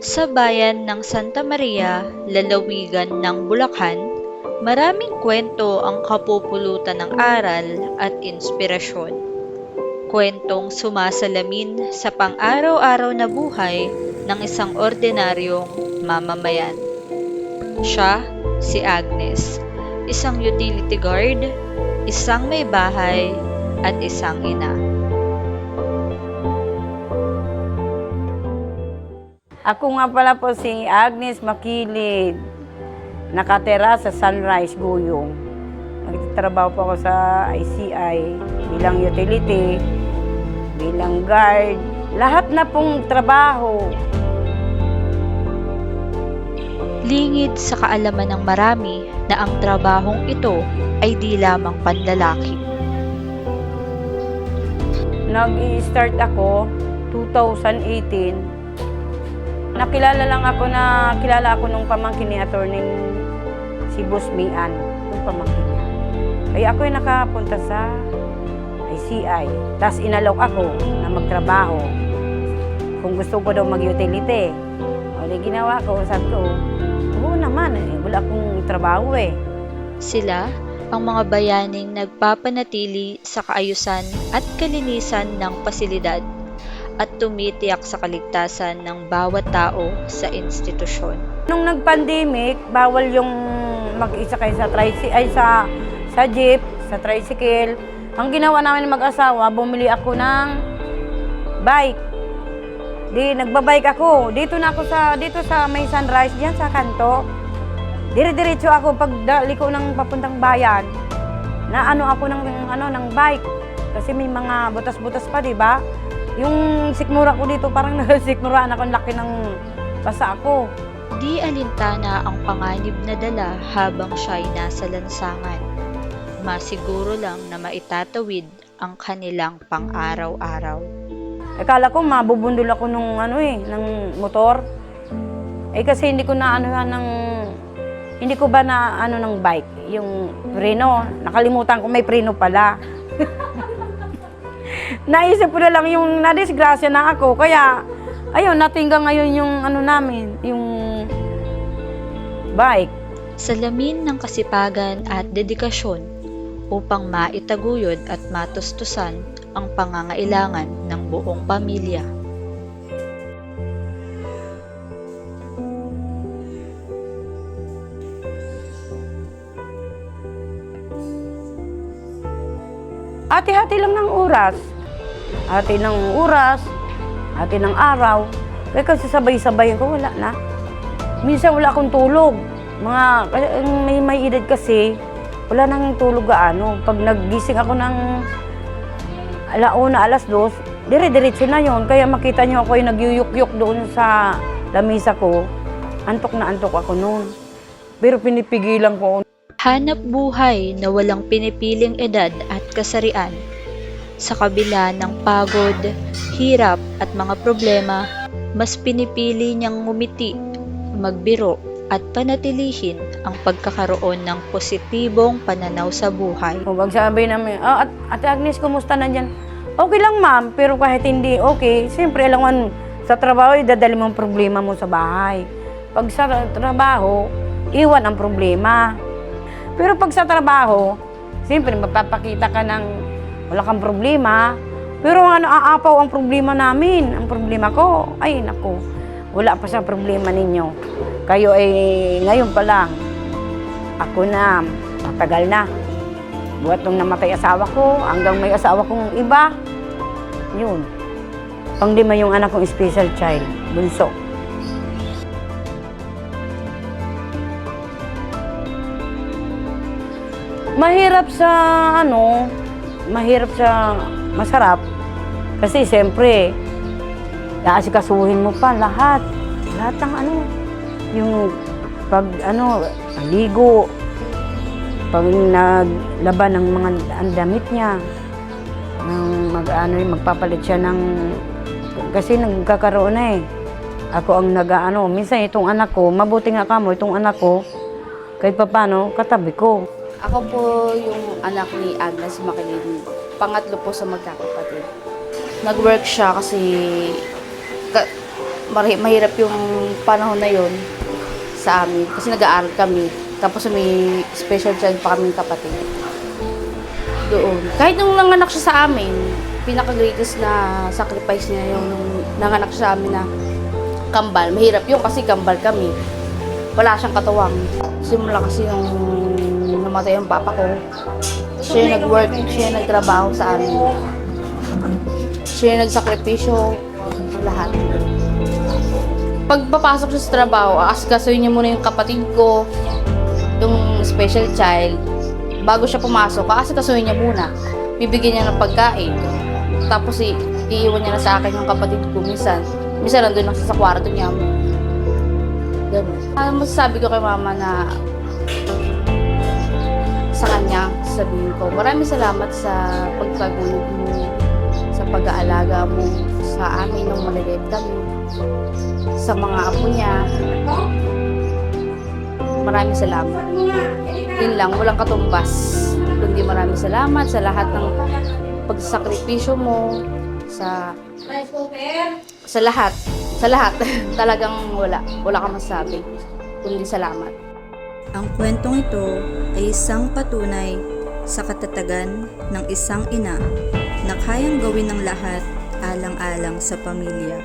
Sa bayan ng Santa Maria, lalawigan ng Bulacan, maraming kwento ang kapupulutan ng aral at inspirasyon. Kwentong sumasalamin sa pang-araw-araw na buhay ng isang ordinaryong mamamayan. Siya, si Agnes, isang utility guard, isang may bahay, at isang ina. Ako nga pala po si Agnes Makilid, nakatira sa Sunrise, Guyong. Nagtatrabaho po ako sa ICI bilang utility, bilang guard, lahat na pong trabaho. Lingid sa kaalaman ng marami na ang trabahong ito ay di lamang panlalaki. Nag-i-start ako 2018. Kilala ako nung pamangkin ni attorney si Boss Mian, yung pamangkin niya. Kaya ako yung nakapunta sa ICI. Tapos inalok ako na magtrabaho. Kung gusto ko daw mag-utility. O di ginawa ko, sabi ko, oo naman, wala akong trabaho eh. Sila ang mga bayaning nagpapanatili sa kaayusan at kalinisan ng pasilidad at tumitiyak sa kaligtasan ng bawat tao sa institusyon. Nung nag-pandemic, bawal yung mag-isa kayo sa jeep, sa tricycle. Ang ginawa namin ng mag-asawa, bumili ako ng bike. Nagbabike ako. Dito sa may Sunrise, diyan sa kanto. Dire-diretso ako pag liko ng papuntang bayan. Na ako ng bike. Kasi may mga butas-butas pa, di ba? Yung sikmura ko dito, parang nagsikmuraan ako, laki ng basa ako. Di alintana ang panganib na dala habang siya'y nasa lansangan. Masiguro lang na maitatawid ang kanilang pang-araw-araw. Akala ko mabubundol ako ng motor. Kasi hindi ko ng bike. Yung preno, nakalimutan ko may preno pala. Naisip ko na lang yung nadisgrasya na ako. Kaya, ayun, natingga ngayon yung namin, yung bike. Salamin ng kasipagan at dedikasyon upang maitaguyod at matustusan ang pangangailangan ng buong pamilya. Hati-hati lang ng oras. Hati ng oras, hati ng araw. Kaya kasi sabay-sabay ko, wala na. Minsan wala akong tulog. May edad kasi, wala nang tulog gaano. Pag naggising ako ng alauna, alas 2, dire-diretso na yon. Kaya makita niyo ako yung nagyuyuk-yuk doon sa lamisa ko. Antok na antok ako noon. Pero pinipigilan ko. Hanap buhay na walang pinipiling edad at kasarian. Sa kabila ng pagod, hirap at mga problema, mas pinipili niyang ngumiti, magbiro at panatilihin ang pagkakaroon ng positibong pananaw sa buhay. Huwag sabi namin, Ate Agnes, kumusta na dyan? Okay lang ma'am, pero kahit hindi okay, siyempre alam sa trabaho, dadali mo ang problema mo sa bahay. Pag sa trabaho, iwan ang problema. Pero pag sa trabaho, siyempre mapapakita ka ng wala kang problema. Pero aapaw ang problema namin. Ang problema ko, ay naku, wala pa sa problema ninyo. Kayo ay ngayon pa lang. Ako na, matagal na. Buhat nung namatay asawa ko, hanggang may asawa kong iba. Yun. Pang-lima yung anak kong special child, bunso. Mahirap sa masarap. Kasi siyempre, naasikasuhin mo pa lahat. Lahat ng yung ligo, pag naglaban ng mga damit niya, magpapalit siya ng, kasi nagkakaroon na eh. Ako ang minsan itong anak ko, mabuti nga kamo, itong anak ko, kahit papano, katabi ko. Ako po yung anak ni Agnes Makilid, pangatlo po sa magkakapatid. Nag-work siya kasi mahirap yung panahon na yon sa amin. Kasi nag-aaral kami. Tapos may special child pa kaming kapatid. Doon. Kahit nung nanganak siya sa amin, pinaka-greatest na sacrifice niya yung nanganak siya sa amin na kambal. Mahirap yun kasi kambal kami. Wala siyang katuwang. Simula kasi yung namatay yung papa ko. Siya yung nag-work, siya yung nagtrabaho sa amin. Siya yung nagsakripisyo, lahat. Pag papasok siya sa trabaho, aasikasuhin niya muna yung kapatid ko, yung special child. Bago siya pumasok, aasikasuhin niya muna. Bibigyan niya ng pagkain. Tapos iiwan niya na sa akin yung kapatid ko. Minsan nandun lang siya sa kwarto niya. Ganun. Masasabi ko kay mama na sa kanya, sabihin ko, maraming salamat sa pagpagulog mo, sa pag-aalaga mo sa amin nung maliliit kami, sa mga apo niya. Maraming salamat. Yun lang, walang katumbas. Kundi maraming salamat sa lahat ng pagsakripisyo mo, sa lahat. Sa lahat. Talagang wala kang masabi. Kundi salamat. Ang kwentong ito ay isang patunay sa katatagan ng isang ina na kayang gawin ng lahat alang-alang sa pamilya.